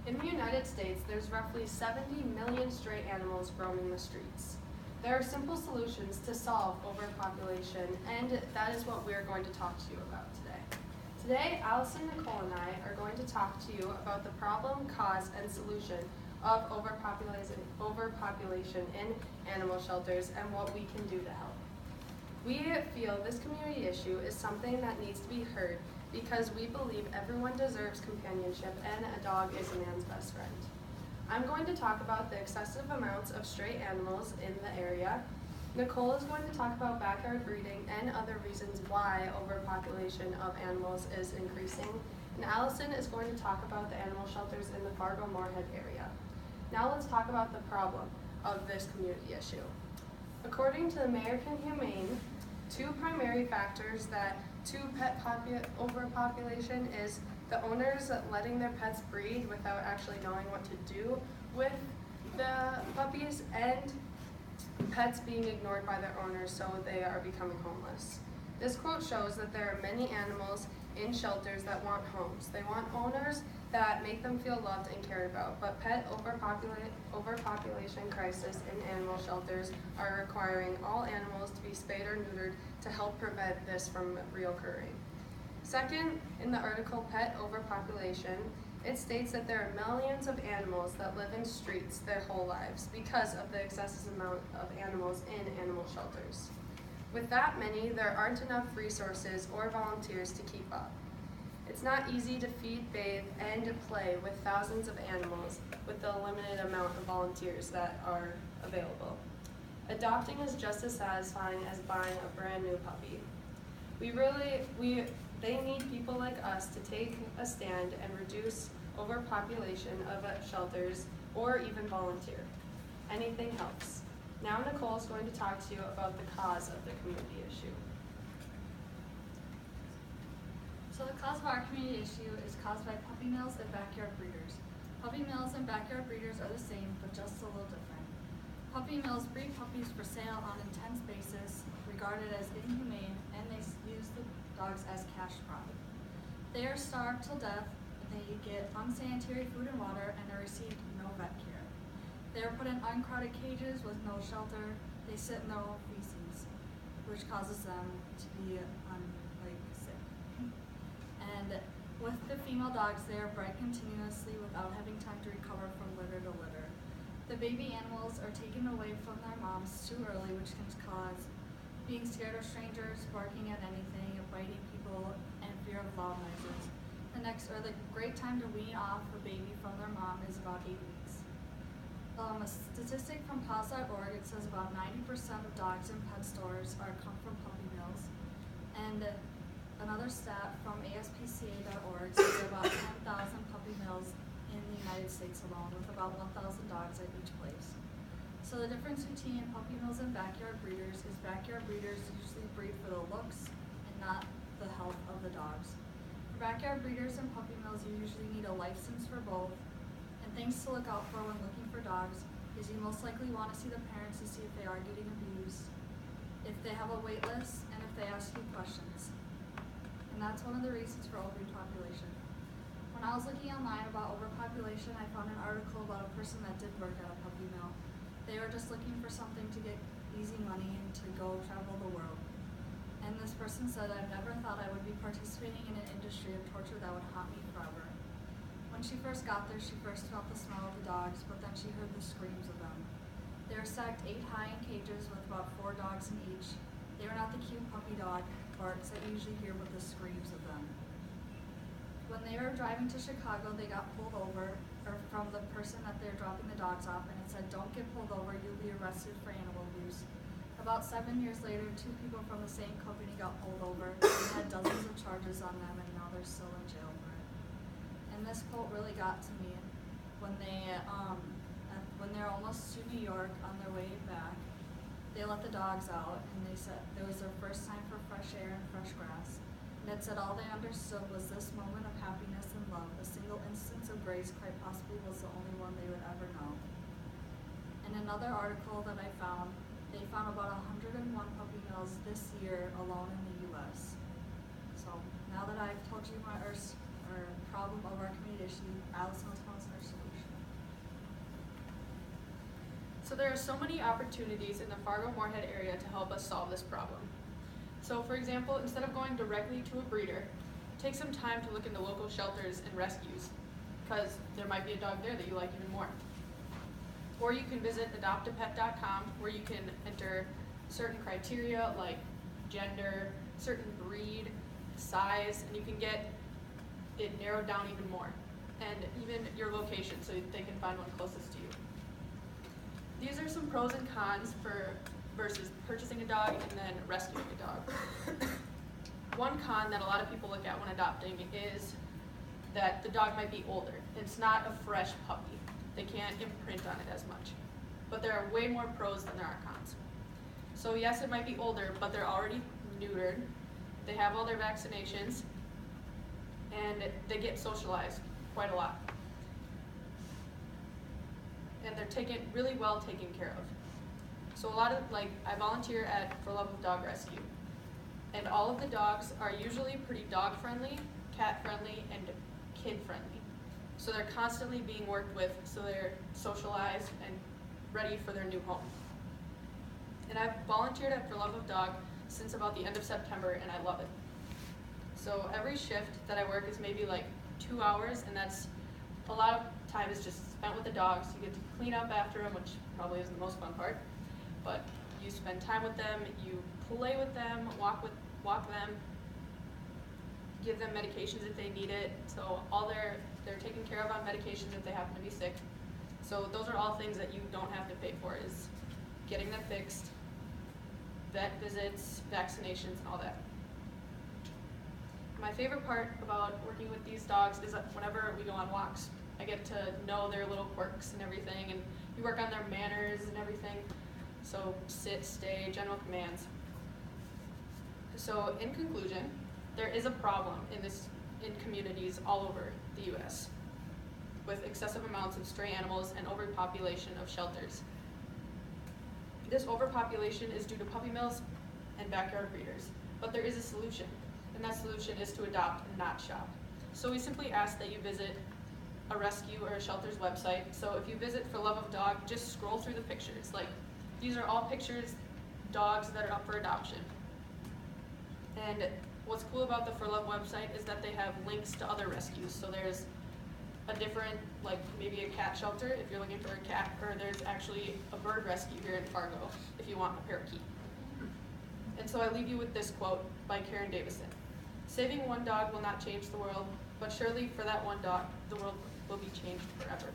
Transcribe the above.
In the United States, there's roughly 70 million stray animals roaming the streets. There are simple solutions to solve overpopulation, and that is what we're going to talk to you about today. Today, Allison, Nicole, and I are going to talk to you about the problem, cause, and solution of overpopulation in animal shelters and what we can do to help. We feel this community issue is something that needs to be heard because we believe everyone deserves companionship and a dog is a man's best friend. I'm going to talk about the excessive amounts of stray animals in the area. Nicole is going to talk about backyard breeding and other reasons why overpopulation of animals is increasing. And Allison is going to talk about the animal shelters in the Fargo-Moorhead area. Now let's talk about the problem of this community issue. According to the American Humane, two primary factors that to pet overpopulation is the owners letting their pets breed without actually knowing what to do with the puppies, and pets being ignored by their owners, so they are becoming homeless. This quote shows that there are many animals in shelters that want homes. They want owners that make them feel loved and cared about, but pet overpopulation crisis in animal shelters are requiring all animals to be spayed or neutered to help prevent this from reoccurring. Second, in the article Pet Overpopulation, it states that there are millions of animals that live in streets their whole lives because of the excessive amount of animals in animal shelters. With that many, there aren't enough resources or volunteers to keep up. It's not easy to feed, bathe, and play with thousands of animals with the limited amount of volunteers that are available. Adopting is just as satisfying as buying a brand new puppy. They need people like us to take a stand and reduce overpopulation of shelters or even volunteer. Anything helps. Now Nicole is going to talk to you about the cause of the community issue. So the cause of our community issue is caused by puppy mills and backyard breeders. Puppy mills and backyard breeders are the same, but just a little different. Puppy mills breed puppies for sale on intense basis, regarded as inhumane, and they use the dogs as cash crop. They are starved till death, they get unsanitary food and water, and they receive no vet care. They are put in uncrowded cages with no shelter. They sit in their own feces, which causes them to be sick. And with the female dogs, they are bred continuously without having time to recover from litter to litter. The baby animals are taken away from their moms too early, which can cause being scared of strangers, barking at anything, biting people, and fear of loud noises. The great time to wean off a baby from their mom is about 8 weeks. A statistic from paws.org, it says about 90% of dogs in pet stores come from puppy mills. And another stat from ASPCA.org says there are about 10,000 puppy mills in the United States alone, with about 1,000 dogs at each place. So the difference between puppy mills and backyard breeders is backyard breeders usually breed for the looks and not the health of the dogs. For backyard breeders and puppy mills, you usually need a license for both. And things to look out for when looking for dogs is you most likely want to see the parents to see if they are getting abused, if they have a wait list, and if they ask you questions. And that's one of the reasons for overpopulation. When I was looking online about overpopulation, I found an article about a person that did work at a puppy mill. They were just looking for something to get easy money and to go travel the world. And this person said, "I've never thought I would be participating in an industry of torture that would haunt me forever." When she first got there, she first felt the smell of the dogs, but then she heard the screams of them. They were stacked 8 high in cages with about 4 dogs in each. They were not the cute puppy dog barks that you usually hear, with the screams of them. When they were driving to Chicago, they got pulled over from the person that they're dropping the dogs off, and it said, "Don't get pulled over, you'll be arrested for animal abuse." About 7 years later, 2 people from the same company got pulled over. They had dozens of charges on them, and now they're still in jail for it. And this quote really got to me when they're almost to New York on their way back. They let the dogs out, and they said it was their first time for fresh air and fresh grass. And it said all they understood was this moment of happiness and love, a single instance of grace, quite possibly was the only one they would ever know. In another article that I found, they found about 101 puppy mills this year alone in the U.S. So now that I've told you are a problem of our community issue. Allison will tell us our solution. So there are so many opportunities in the Fargo-Moorhead area to help us solve this problem. So for example, instead of going directly to a breeder, take some time to look into local shelters and rescues, because there might be a dog there that you like even more. Or you can visit adoptapet.com, where you can enter certain criteria like gender, certain breed, size, and you can get it narrowed down even more. And even your location, so they can find one closest to you. These are some pros and cons versus purchasing a dog and then rescuing a dog. One con that a lot of people look at when adopting is that the dog might be older. It's not a fresh puppy. They can't imprint on it as much. But there are way more pros than there are cons. So yes, it might be older, but they're already neutered. They have all their vaccinations, and they get socialized quite a lot. And they're really well taken care of. So I volunteer at For Love of Dog Rescue. And all of the dogs are usually pretty dog friendly, cat friendly, and kid friendly. So they're constantly being worked with, so they're socialized and ready for their new home. And I've volunteered at For Love of Dog since about the end of September, and I love it. So every shift that I work is maybe like 2 hours, and that's a lot of time is just spent with the dogs. You get to clean up after them, which probably isn't the most fun part, but you spend time with them, you play with them, walk them, give them medications if they need it. So they're taken care of on medications if they happen to be sick. So those are all things that you don't have to pay for, is getting them fixed, vet visits, vaccinations, and all that. My favorite part about working with these dogs is that whenever we go on walks, I get to know their little quirks and everything, and we work on their manners and everything. So sit, stay, general commands. So in conclusion, there is a problem in communities all over the US with excessive amounts of stray animals and overpopulation of shelters. This overpopulation is due to puppy mills and backyard breeders, but there is a solution, and that solution is to adopt and not shop. So we simply ask that you visit a rescue or a shelter's website. So if you visit For Love of Dog, just scroll through the pictures. Like, these are all pictures, dogs that are up for adoption. And what's cool about the For Love website is that they have links to other rescues. So there's a different, like maybe a cat shelter if you're looking for a cat, or there's actually a bird rescue here in Fargo if you want a parakeet. And so I leave you with this quote by Karen Davison. "Saving one dog will not change the world, but surely for that one dog, the world will be changed forever."